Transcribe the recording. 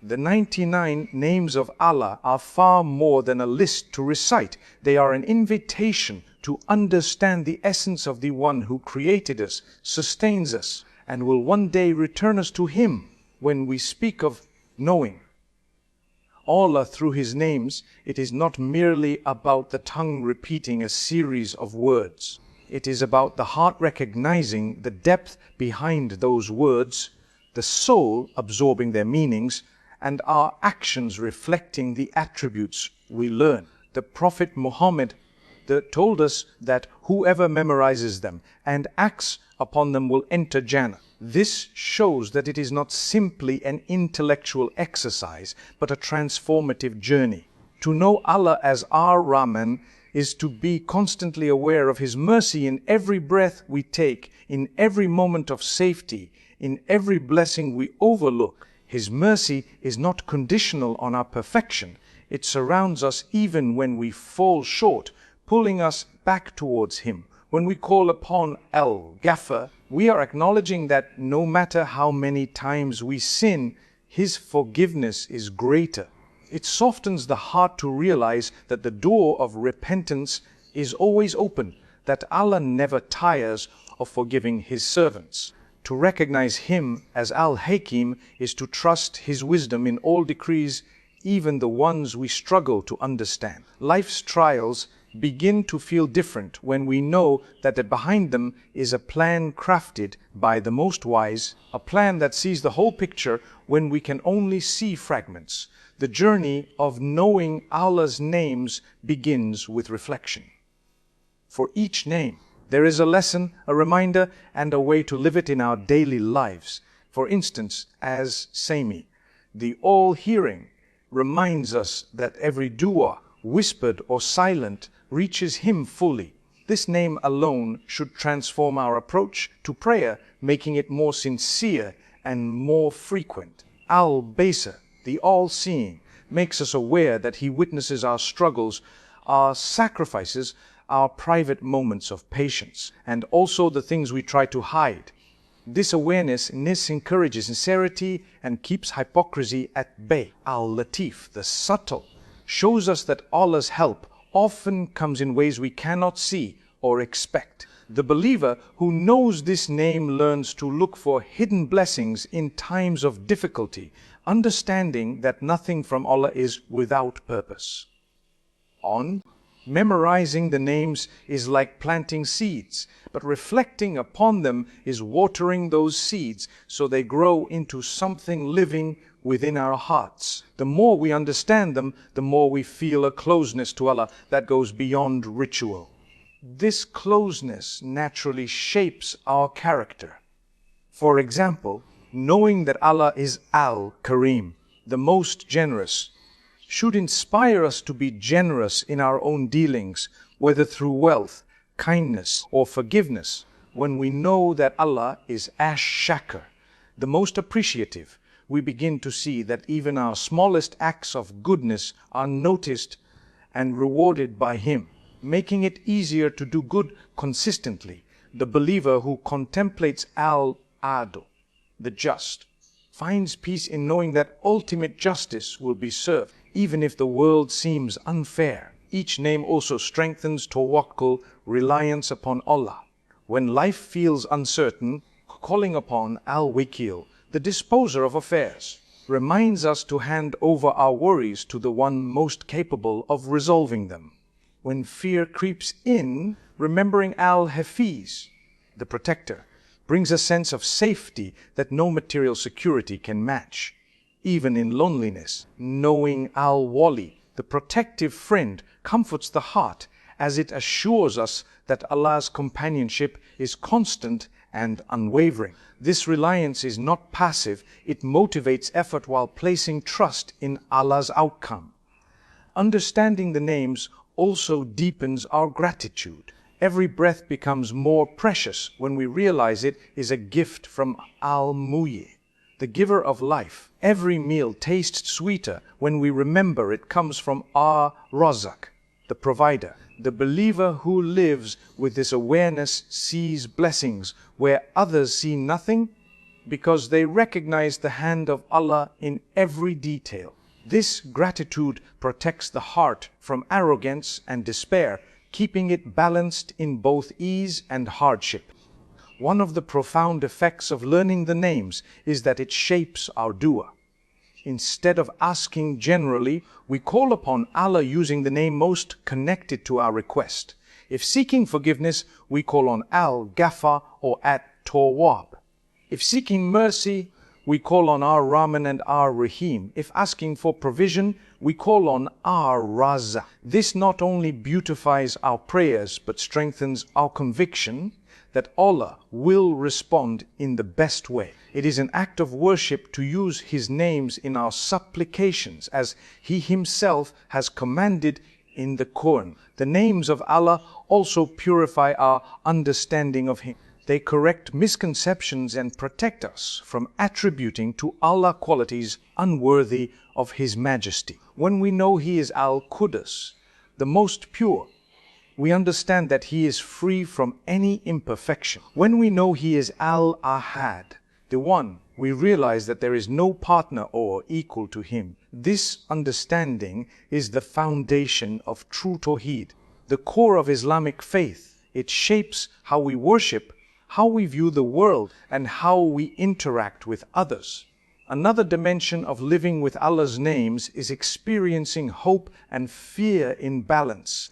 The 99 names of Allah are far more than a list to recite. They are an invitation to understand the essence of the one who created us, sustains us, and will one day return us to Him. When we speak of knowing Allah through His names, it is not merely about the tongue repeating a series of words. It is about the heart recognizing the depth behind those words, the soul absorbing their meanings, and our actions reflecting the attributes we learn. The Prophet Muhammad told us that whoever memorizes them and acts upon them will enter Jannah. This shows that it is not simply an intellectual exercise, but a transformative journey. To know Allah as Ar-Rahman is to be constantly aware of His mercy in every breath we take, in every moment of safety, in every blessing we overlook. His mercy is not conditional on our perfection. It surrounds us even when we fall short, pulling us back towards Him. When we call upon Al-Ghaffar, we are acknowledging that no matter how many times we sin, His forgiveness is greater. It softens the heart to realize that the door of repentance is always open, that Allah never tires of forgiving His servants. To recognize Him as Al-Hakim is to trust His wisdom in all decrees, even the ones we struggle to understand. Life's trials begin to feel different when we know that behind them is a plan crafted by the Most Wise, a plan that sees the whole picture when we can only see fragments. The journey of knowing Allah's names begins with reflection. For each name, there is a lesson, a reminder, and a way to live it in our daily lives. For instance, as Sami, the all-hearing, reminds us that every dua, whispered or silent, reaches Him fully. This name alone should transform our approach to prayer, making it more sincere and more frequent. Al-Basir, the all-seeing, makes us aware that He witnesses our struggles, our sacrifices, our private moments of patience, and also the things we try to hide. This awareness encourages sincerity and keeps hypocrisy at bay. Al-Latif, the subtle, shows us that Allah's help often comes in ways we cannot see or expect. The believer who knows this name learns to look for hidden blessings in times of difficulty, understanding that nothing from Allah is without purpose. Memorizing the names is like planting seeds, but reflecting upon them is watering those seeds so they grow into something living within our hearts. The more we understand them, the more we feel a closeness to Allah that goes beyond ritual. This closeness naturally shapes our character. For example, knowing that Allah is Al-Karim, the most generous, should inspire us to be generous in our own dealings, whether through wealth, kindness, or forgiveness. When we know that Allah is Ash-Shakir, the most appreciative, we begin to see that even our smallest acts of goodness are noticed and rewarded by Him, making it easier to do good consistently. The believer who contemplates Al-Adl, the just, finds peace in knowing that ultimate justice will be served, even if the world seems unfair. Each name also strengthens tawakkul, reliance upon Allah. When life feels uncertain, calling upon Al-Wakil, the disposer of affairs, reminds us to hand over our worries to the one most capable of resolving them. When fear creeps in, remembering Al-Hafiz, the protector, brings a sense of safety that no material security can match. Even in loneliness, knowing Al-Wali, the protective friend, comforts the heart as it assures us that Allah's companionship is constant and unwavering. This reliance is not passive, it motivates effort while placing trust in Allah's outcome. Understanding the names also deepens our gratitude. Every breath becomes more precious when we realize it is a gift from Al-Muhyi, the giver of life. Every meal tastes sweeter when we remember it comes from Ar-Razzaq, the provider. The believer who lives with this awareness sees blessings where others see nothing, because they recognize the hand of Allah in every detail. This gratitude protects the heart from arrogance and despair, keeping it balanced in both ease and hardship. One of the profound effects of learning the names is that it shapes our dua. Instead of asking generally, we call upon Allah using the name most connected to our request. If seeking forgiveness, we call on Al-Ghaffar or At-Tawwab. If seeking mercy, we call on Ar-Rahman and Ar-Rahim. If asking for provision, we call on Ar-Razzaq. This not only beautifies our prayers, but strengthens our conviction that Allah will respond in the best way. It is an act of worship to use His names in our supplications, as He Himself has commanded in the Quran. The names of Allah also purify our understanding of Him. They correct misconceptions and protect us from attributing to Allah qualities unworthy of His majesty. When we know He is Al-Qudus, the most pure, we understand that He is free from any imperfection. When we know He is Al-Ahad, the One, we realize that there is no partner or equal to Him. This understanding is the foundation of true Tawheed, the core of Islamic faith. It shapes how we worship, how we view the world, and how we interact with others. Another dimension of living with Allah's names is experiencing hope and fear in balance.